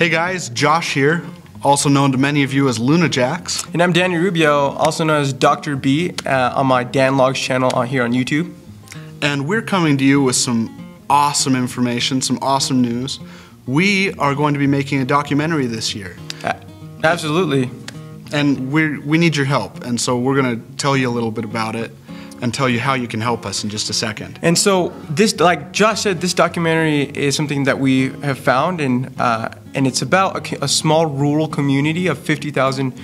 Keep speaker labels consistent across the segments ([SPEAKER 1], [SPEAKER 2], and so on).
[SPEAKER 1] Hey guys, Josh here, also known to many of you as Lunajax.
[SPEAKER 2] And I'm Danny Rubio, also known as Dr. B on my Dan Logs channel here on YouTube.
[SPEAKER 1] And we're coming to you with some awesome information, some awesome news. We are going to be making a documentary this year.
[SPEAKER 2] Absolutely.
[SPEAKER 1] And we need your help, and so we're going to tell you a little bit about it and tell you how you can help us in just a second.
[SPEAKER 2] And so this, like Josh said, this documentary is something that we have found, and it's about a small rural community of 50,000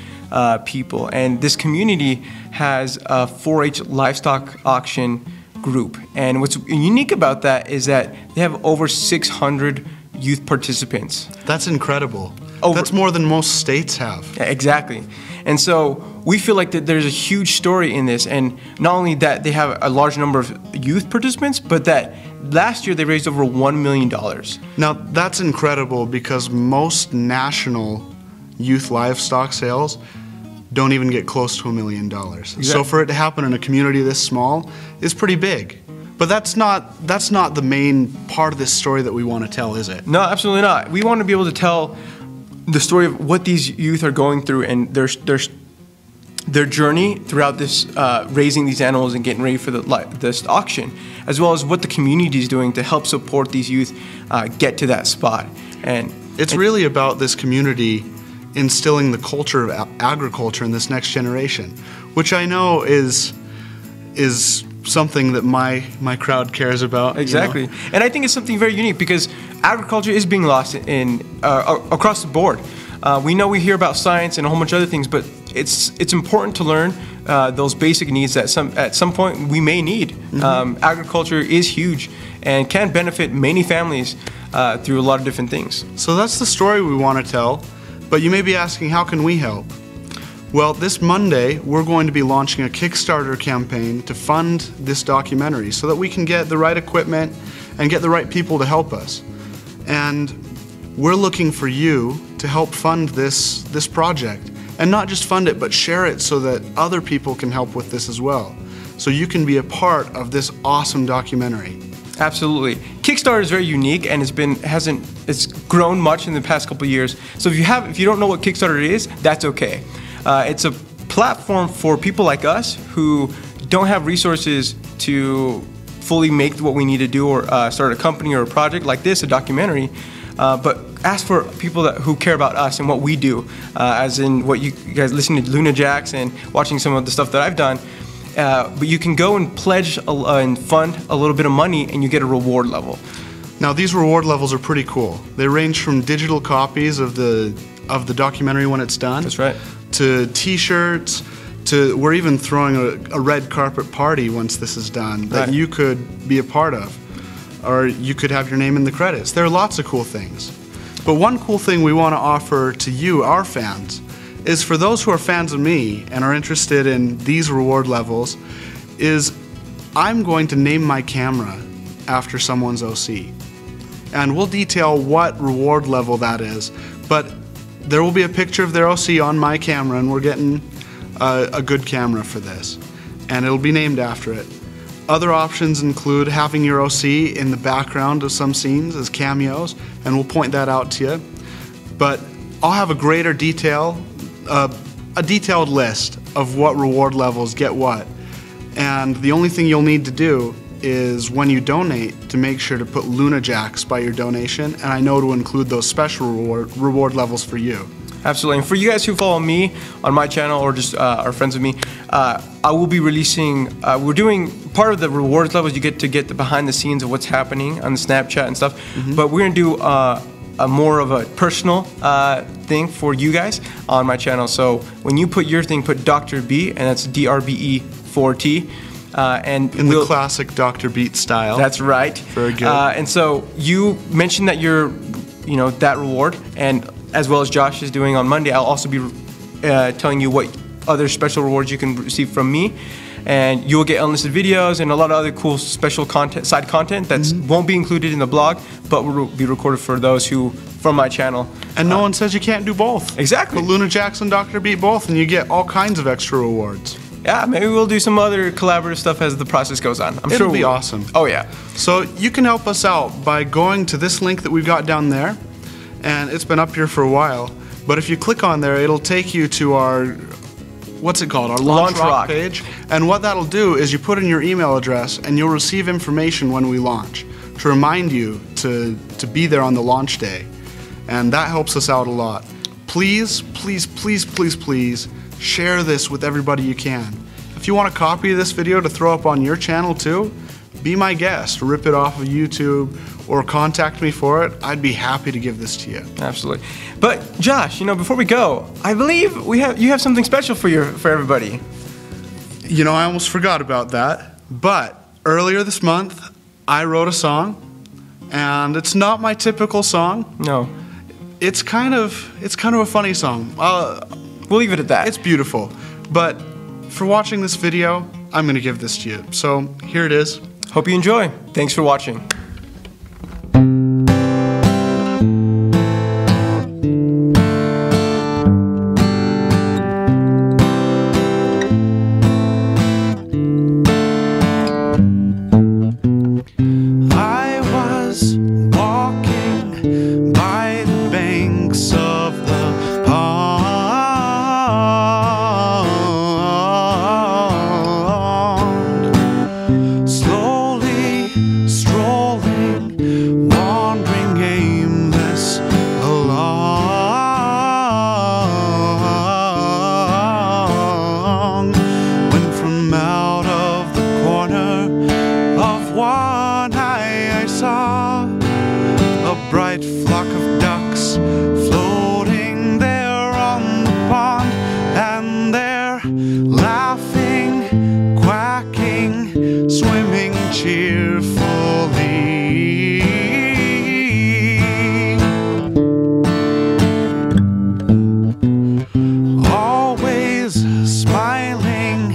[SPEAKER 2] people. And this community has a 4-H livestock auction group. And what's unique about that is that they have over 600 youth participants.
[SPEAKER 1] That's incredible. That's more than most states have.
[SPEAKER 2] Yeah, exactly. And so we feel like that there's a huge story in this, and not only that they have a large number of youth participants, but that last year they raised over $1 million.
[SPEAKER 1] Now that's incredible because most national youth livestock sales don't even get close to $1 million. Exactly. So for it to happen in a community this small is pretty big. But that's not the main part of this story that we want to tell, is it?
[SPEAKER 2] No, absolutely not. We want to be able to tell the story of what these youth are going through and their journey throughout this raising these animals and getting ready for this auction, as well as what the community is doing to help support these youth get to that spot. And
[SPEAKER 1] it's really about this community instilling the culture of agriculture in this next generation, which I know is something that my crowd cares about.
[SPEAKER 2] Exactly. You know? And I think it's something very unique because agriculture is being lost across the board. We know we hear about science and a whole bunch of other things, but it's important to learn those basic needs that at some point we may need. Mm-hmm. Agriculture is huge and can benefit many families through a lot of different things.
[SPEAKER 1] So that's the story we want to tell, but you may be asking, how can we help? Well, this Monday, we're going to be launching a Kickstarter campaign to fund this documentary so that we can get the right equipment and get the right people to help us. And we're looking for you to help fund this project. And not just fund it, but share it so that other people can help with this as well. So you can be a part of this awesome documentary.
[SPEAKER 2] Absolutely. Kickstarter is very unique, and it's grown much in the past couple of years. So if you don't know what Kickstarter is, that's okay. It's a platform for people like us who don't have resources to fully make what we need to do or start a company or a project like this, a documentary, but ask for people who care about us and what we do, as in what you guys listening to Lunajax and watching some of the stuff that I've done. But you can go and pledge and fund a little bit of money and you get a reward level.
[SPEAKER 1] Now these reward levels are pretty cool. They range from digital copies of the documentary when it's done.
[SPEAKER 2] That's right.
[SPEAKER 1] To t-shirts, we're even throwing a red carpet party once this is done that you could be a part of, or you could have your name in the credits. There are lots of cool things. But one cool thing we want to offer to you, our fans, is for those who are fans of me and are interested in these reward levels, is I'm going to name my camera after someone's OC. And we'll detail what reward level that is, but there will be a picture of their OC on my camera, and we're getting a good camera for this. And it'll be named after it. Other options include having your OC in the background of some scenes as cameos, and we'll point that out to you. But I'll have a greater detail, a detailed list of what reward levels get what. And the only thing you'll need to do is when you donate to make sure to put Lunajax by your donation, and I know to include those special reward levels for you.
[SPEAKER 2] Absolutely. And for you guys who follow me on my channel or just are friends with me, I will be releasing, we're doing part of the rewards levels. You get to get the behind the scenes of what's happening on the Snapchat and stuff. Mm-hmm. But we're going to do a more of a personal thing for you guys on my channel. So when you put your thing, put Dr. B, and that's DRBE4T. And
[SPEAKER 1] in the classic Dr. Beat style.
[SPEAKER 2] That's right.
[SPEAKER 1] Very good.
[SPEAKER 2] And so you mentioned that you're, that reward, and as well as Josh is doing on Monday, I'll also be telling you what other special rewards you can receive from me. And you'll get unlisted videos and a lot of other cool special content, side content that won't be included in the blog, but will be recorded for those from my channel.
[SPEAKER 1] And no one says you can't do both.
[SPEAKER 2] Exactly.
[SPEAKER 1] Put Lunajax and Dr. Beat both, and you get all kinds of extra rewards.
[SPEAKER 2] Yeah, maybe we'll do some other collaborative stuff as the process goes on. I'm sure
[SPEAKER 1] it'll be awesome.
[SPEAKER 2] Oh yeah.
[SPEAKER 1] So you can help us out by going to this link that we've got down there, and it's been up here for a while. But if you click on there, it'll take you to our, what's it called? Our Launch Rock page. And what that'll do is you put in your email address and you'll receive information when we launch to remind you to be there on the launch day. And that helps us out a lot. Please, please, please, please, please share this with everybody you can. If you want a copy of this video to throw up on your channel too, be my guest, rip it off of YouTube, or contact me for it. I'd be happy to give this to you.
[SPEAKER 2] Absolutely. But Josh, before we go, I believe you have something special for everybody.
[SPEAKER 1] I almost forgot about that. But earlier this month, I wrote a song, and it's not my typical song.
[SPEAKER 2] No.
[SPEAKER 1] It's kind of a funny song.
[SPEAKER 2] We'll leave it at that.
[SPEAKER 1] It's beautiful. But for watching this video, I'm going to give this to you. So here it is.
[SPEAKER 2] Hope you enjoy. Thanks for watching.
[SPEAKER 1] Bright flock of ducks floating there on the pond, and they're laughing, quacking, swimming cheerfully. Always smiling,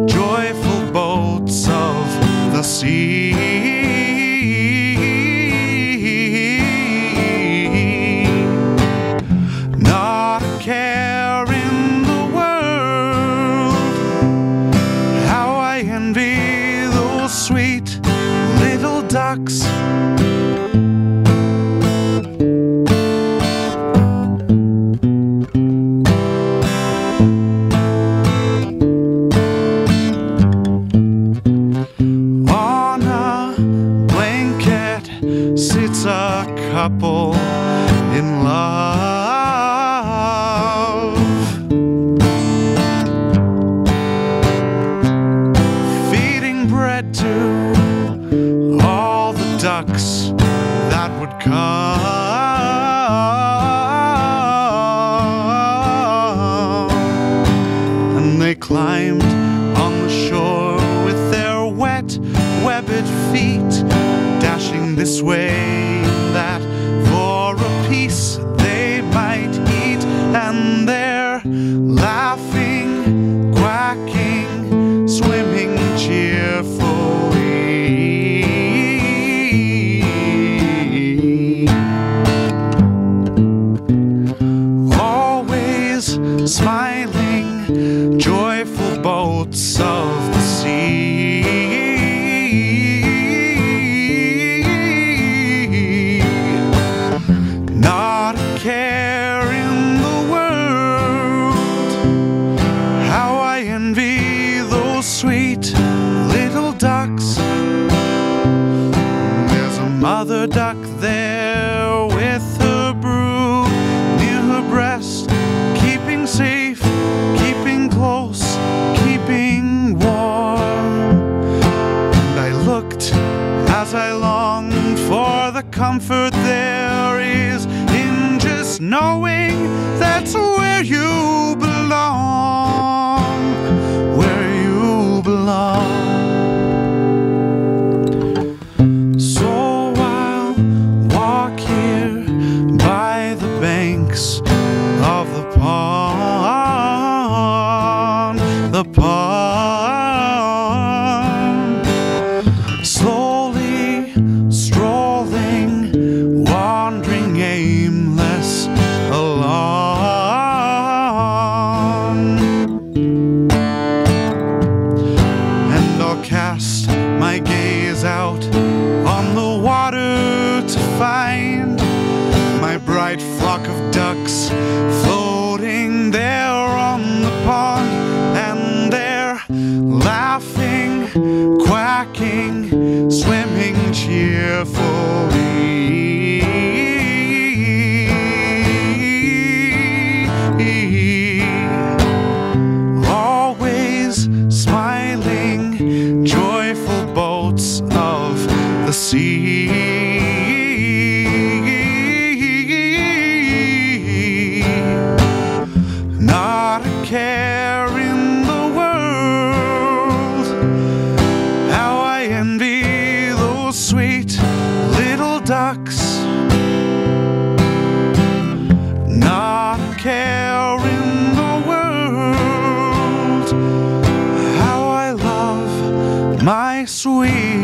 [SPEAKER 1] joyful boats of the sea. Care in the world. How I envy those sweet little ducks. On a blanket sits a couple in love. To all the ducks that would come, and they climbed on the shore with their wet, webbed feet, dashing this way and that for a piece they might eat, and they're laughing, quacking, swimming cheerful. Smiling, joyful boats of the sea. Not a care in the world. How I envy those sweet little ducks. There's a mother duck there with her brood near her breast, keeping safe, keeping close, keeping warm. And I looked as I longed for the comfort there is in just knowing that's where you belong, where you belong. So I'll walk here by the banks of the pond, slowly strolling, wandering aimless along. And I'll cast my gaze out on the water to find my bright flock of ducks floating there on the pond, and they're laughing, quacking, swimming cheerfully. Always smiling, joyful boats of the sea. Not a care in the world. How I envy those sweet little ducks. Not a care in the world. How I love my sweet